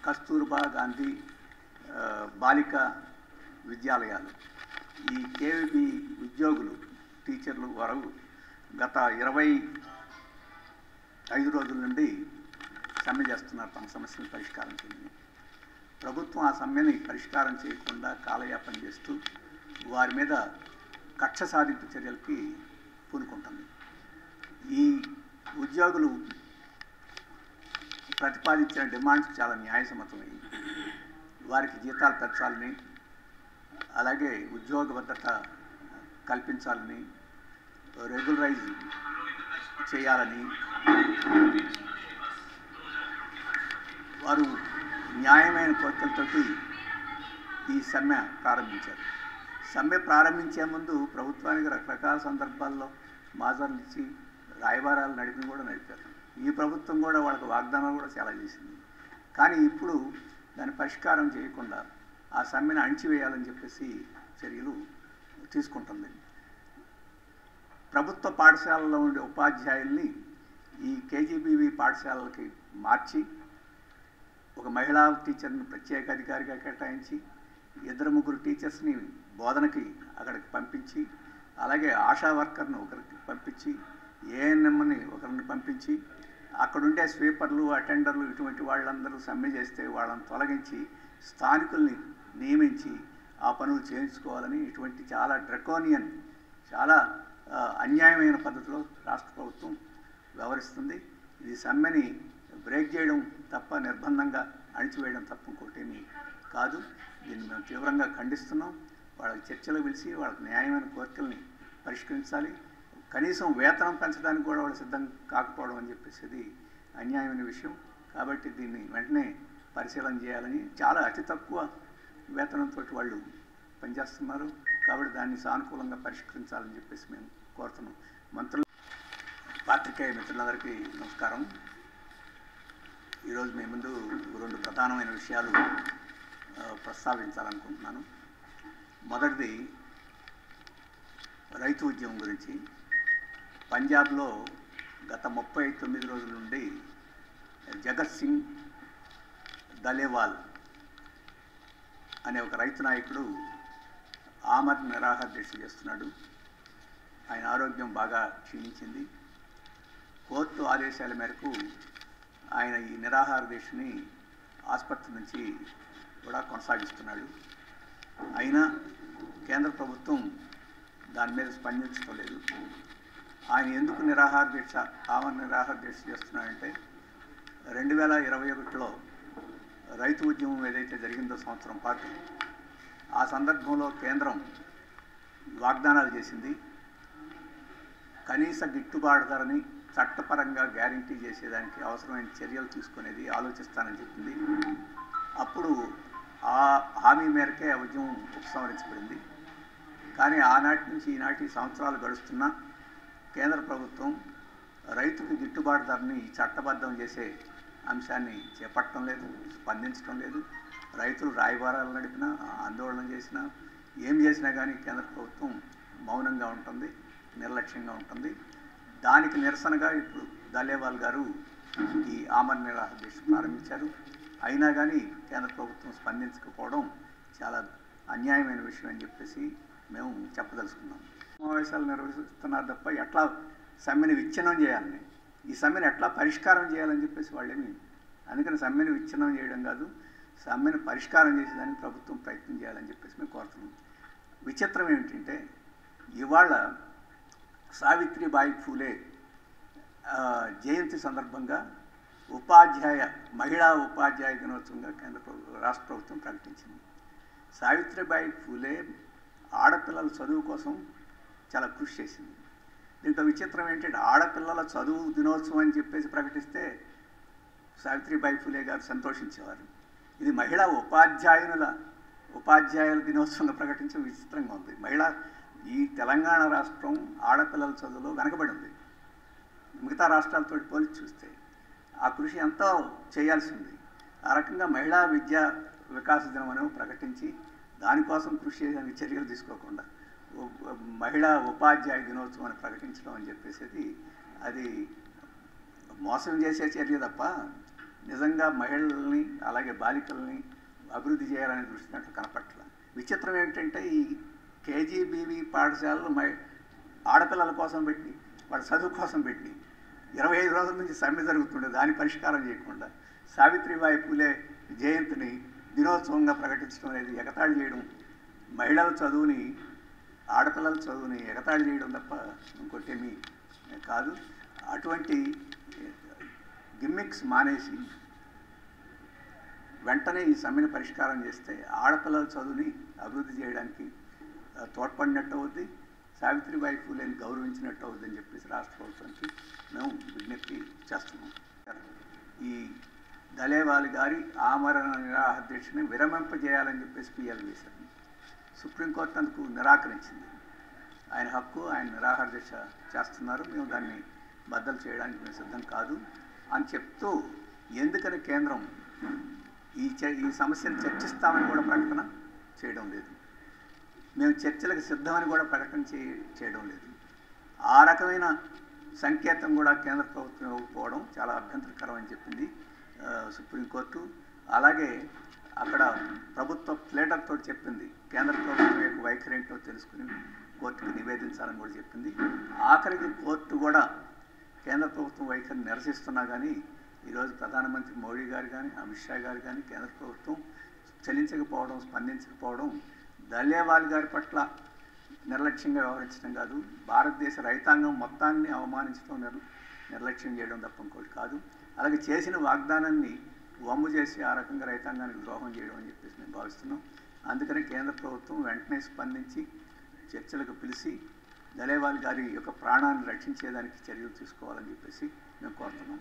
కస్తూర్బా గాంధీ బాలిక విద్యాలయాలు ఈ కేవీబీ ఉద్యోగులు టీచర్లు వారు గత 25 రోజుల నుండి సమ్మె చేస్తున్నారు తమ సమస్యలను పరిష్కారం చేయండి. ప్రభుత్వం ఆ సమ్మెని పరిష్కారం చేయకుండా కాలయాపన చేస్తూ వారి మీద కక్ష సాధింపు చర్యలకి పూనుకుంటుంది. ఈ ఉద్యోగులు ప్రతిపాదించిన డిమాండ్స్ చాలా న్యాయసమ్మతమైనవి. వారికి జీతాలు పెంచాలని, అలాగే ఉద్యోగ భద్రత కల్పించాలని, రెగ్యులరైజ్ చేయాలని వారు న్యాయమైన కోరికలతోటి ఈ సమ్మె ప్రారంభించారు. సమ్మె ప్రారంభించే ముందు ప్రభుత్వానికి రకరకాల సందర్భాల్లో మాజర్లు ఇచ్చి రాయబారాలు నడిపిన కూడా నడిపారు. ఈ ప్రభుత్వం కూడా వాళ్ళకి వాగ్దానాలు కూడా చాలా చేసింది. కానీ ఇప్పుడు దాని పరిష్కారం చేయకుండా ఆ సమ్మెను అణిచివేయాలని చెప్పేసి చర్యలు తీసుకుంటుంది. ప్రభుత్వ పాఠశాలలో ఉండే ఉపాధ్యాయుల్ని ఈ కేజీబీవీ పాఠశాలలకి మార్చి ఒక మహిళా టీచర్ని ప్రత్యేక అధికారిగా కేటాయించి 2-3 టీచర్స్ని బోధనకి అక్కడికి పంపించి, అలాగే ఆశా వర్కర్ను ఒకరికి పంపించి, ఏఎన్ఎంని ఒకరిని పంపించి, అక్కడుండే స్వీపర్లు అటెండర్లు ఇటువంటి వాళ్ళందరూ సమ్మె చేస్తే వాళ్ళని తొలగించి స్థానికుల్ని నియమించి ఆ పనులు చేయించుకోవాలని ఇటువంటి చాలా డ్రకోనియన్, చాలా అన్యాయమైన పద్ధతిలో రాష్ట్ర ప్రభుత్వం వ్యవహరిస్తుంది. ఇది సమ్మెని బ్రేక్ చేయడం తప్ప, నిర్బంధంగా అణిచివేయడం తప్ప ఇంకోటేమీ కాదు. దీన్ని మేము తీవ్రంగా ఖండిస్తున్నాం. వాళ్ళకి చర్చలు పిలిచి వాళ్ళకి న్యాయమైన కోరికల్ని పరిష్కరించాలి. కనీసం వేతనం పెంచడానికి కూడా వాళ్ళు సిద్ధం కాకపోవడం అని చెప్పేసి అది అన్యాయమైన విషయం. కాబట్టి దీన్ని వెంటనే పరిశీలన చేయాలని, చాలా అతి తక్కువ వేతనంతో వాళ్ళు పనిచేస్తున్నారు. కాబట్టి దాన్ని సానుకూలంగా పరిష్కరించాలని చెప్పేసి మేము కోరుతున్నాం. మంత్రులు, పాత్రికేయ మిత్రులందరికీ నమస్కారం. ఈరోజు మీ ముందు 2 ప్రధానమైన విషయాలు ప్రస్తావించాలనుకుంటున్నాను. మొదటిది రైతు ఉద్యమం గురించి. పంజాబ్లో గత 39 రోజుల నుండి జగత్ సింగ్ దలేవాల్ అనే ఒక రైతు నాయకుడు ఆమరణ నిరాహార దీక్ష చేస్తున్నాడు. ఆయన ఆరోగ్యం బాగా క్షీణించింది. కోర్టు ఆదేశాల మేరకు ఆయన ఈ నిరాహార దీక్షని ఆసుపత్రి నుంచి కూడా కొనసాగిస్తున్నాడు. అయినా కేంద్ర ప్రభుత్వం దాని మీద స్పందించడం లేదు. ఆయన ఎందుకు ఆమరణ నిరాహార దీక్ష చేస్తున్నాడంటే 2021లో రైతు ఉద్యమం ఏదైతే జరిగిందో సంవత్సరం పాటు, ఆ సందర్భంలో కేంద్రం వాగ్దానాలు చేసింది. కనీస గిట్టుబాటు ధరని చట్టపరంగా గ్యారంటీ చేసేదానికి అవసరమైన చర్యలు తీసుకునేది ఆలోచిస్తానని చెప్పింది. అప్పుడు ఆ హామీ మేరకే ఆ ఉద్యమం ఉపసంహరించబడింది. కానీ ఆనాటి నుంచి ఈనాటి సంవత్సరాలు గడుస్తున్నా కేంద్ర ప్రభుత్వం రైతుకి గిట్టుబాటు ధరని చట్టబద్ధం చేసే అంశాన్ని చేపట్టడం లేదు, స్పందించడం లేదు. రైతులు రాయబారాలు నడిపినా, ఆందోళన చేసినా, ఏం చేసినా కానీ కేంద్ర ప్రభుత్వం మౌనంగా ఉంటుంది, నిర్లక్ష్యంగా ఉంటుంది. దానికి నిరసనగా ఇప్పుడు దలేవాల్ గారు ఈ ఆమరణ నిరాహార దీక్ష ప్రారంభించారు. అయినా కానీ కేంద్ర ప్రభుత్వం స్పందించకపోవడం చాలా అన్యాయమైన విషయం అని చెప్పేసి మేము చెప్పదలుచుకున్నాం. సమావేశాలు నిర్వహిస్తున్నారు తప్ప ఎట్లా సమ్మెని విచ్ఛిన్నం చేయాలని, ఈ సమ్మెను ఎట్లా పరిష్కారం చేయాలని చెప్పేసి వాళ్ళేమి, అందుకని సమ్మెను విచ్ఛిన్నం చేయడం కాదు, సమ్మెను పరిష్కారం చేసేదానికి ప్రభుత్వం ప్రయత్నం చేయాలని చెప్పేసి మేము కోరుతున్నాం. విచిత్రం ఏమిటంటే ఇవాళ సావిత్రిబాయి ఫూలే జయంతి సందర్భంగా మహిళా ఉపాధ్యాయ దినోత్సవంగా రాష్ట్ర ప్రభుత్వం ప్రకటించింది. సావిత్రిబాయి ఫూలే ఆడపిల్లల చదువు కోసం చాలా కృషి చేసింది. దీంట్లో విచిత్రం ఏంటంటే ఆడపిల్లల చదువు దినోత్సవం అని చెప్పేసి ప్రకటిస్తే సావిత్రిబాయి ఫూలే గారు సంతోషించేవారు. ఇది మహిళా ఉపాధ్యాయుల దినోత్సవంగా ప్రకటించడం విచిత్రంగా ఉంది. ఈ తెలంగాణ రాష్ట్రం ఆడపిల్లల చదువులో వెనకబడి ఉంది. మిగతా రాష్ట్రాలతో పోల్చి చూస్తే ఆ కృషి ఎంతో చేయాల్సి ఉంది. ఆ రకంగా మహిళా విద్యా వికాస దినం అనేవి ప్రకటించి దానికోసం కృషి చేయడానికి చర్యలు తీసుకోకుండా మహిళా ఉపాధ్యాయ దినోత్సవం అని ప్రకటించడం అని చెప్పేసి అది మోసం చేసే చర్య తప్ప నిజంగా మహిళల్ని అలాగే బాలికల్ని అభివృద్ధి చేయాలనే దృష్టినట్లు కనపట్ల. విచిత్రం ఏంటంటే ఈ కేజీబీవీ పాఠశాలలు ఆడపిల్లల కోసం పెట్టి వాళ్ళ చదువు కోసం పెట్టి 25 రోజుల నుంచి సమ్మె జరుగుతుండే దాన్ని పరిష్కారం చేయకుండా సావిత్రిబాయి పూలే జయంతిని దినోత్సవంగా ప్రకటించడం అనేది ఎగతాళి చేయడం, మహిళల చదువుని ఆడపిల్లల చదువుని ఎగతాళి చేయడం తప్ప ఇంకోటేమీ కాదు. అటువంటి గిమ్మిక్స్ మానేసి వెంటనే ఈ సమ్మెను పరిష్కారం చేస్తే ఆడపిల్లల చదువుని అభివృద్ధి చేయడానికి తోడ్పడినట్టు అవుద్ది, సావిత్రిబాయి పూలేని గౌరవించినట్టు అవుద్దని చెప్పేసి రాష్ట్ర ప్రభుత్వానికి మేము విజ్ఞప్తి చేస్తున్నాం. ఈ దళేవాల్ గారి ఆమరణ నిరాహార దీక్షని విరమింపజేయాలని చెప్పేసి పిఎల్ వేశారు. సుప్రీంకోర్టు అందుకు నిరాకరించింది. ఆయన హక్కు, ఆయన నిరాహార దీక్ష చేస్తున్నారు, మేము దాన్ని బద్దలు చేయడానికి మేము సిద్ధం కాదు అని చెప్తూ ఎందుకని కేంద్రం ఈ సమస్యను చర్చిస్తామని కూడా ప్రకటన చేయడం లేదు, మేము చర్చలకు సిద్ధమని కూడా ప్రకటన చేయడం లేదు. ఆ రకమైన సంకేతం కూడా కేంద్ర ప్రభుత్వం ఇవ్వకపోవడం చాలా అభ్యంతరకరం అని చెప్పింది సుప్రీంకోర్టు. అలాగే అక్కడ ప్రభుత్వ ప్లేటర్తో చెప్పింది కేంద్ర ప్రభుత్వం యొక్క వైఖరి ఏంటో తెలుసుకుని కోర్టుకు నివేదించాలని కూడా చెప్పింది. ఆఖరికి కోర్టు కూడా కేంద్ర ప్రభుత్వం వైఖరిని నిరసిస్తున్నా కానీ ఈరోజు ప్రధానమంత్రి మోడీ గారు కానీ అమిత్ షా గారు కానీ కేంద్ర ప్రభుత్వం చలించకపోవడం, స్పందించకపోవడం దళేవాల్ గారి పట్ల నిర్లక్ష్యంగా వ్యవహరించడం కాదు, భారతదేశ రైతాంగం మొత్తాన్ని అవమానించడం, నిర్లక్ష్యం చేయడం తప్ప ఇంకోటి కాదు. అలాగే చేసిన వాగ్దానాన్ని వమ్ము చేసి ఆ రకంగా రైతాంగానికి ద్రోహం చేయడం అని చెప్పేసి మేము భావిస్తున్నాం. అందుకని కేంద్ర ప్రభుత్వం వెంటనే స్పందించి చర్చలకు పిలిచి దళేవాల్ గారి యొక్క ప్రాణాన్ని రక్షించేదానికి చర్యలు తీసుకోవాలని చెప్పేసి మేము కోరుతున్నాం.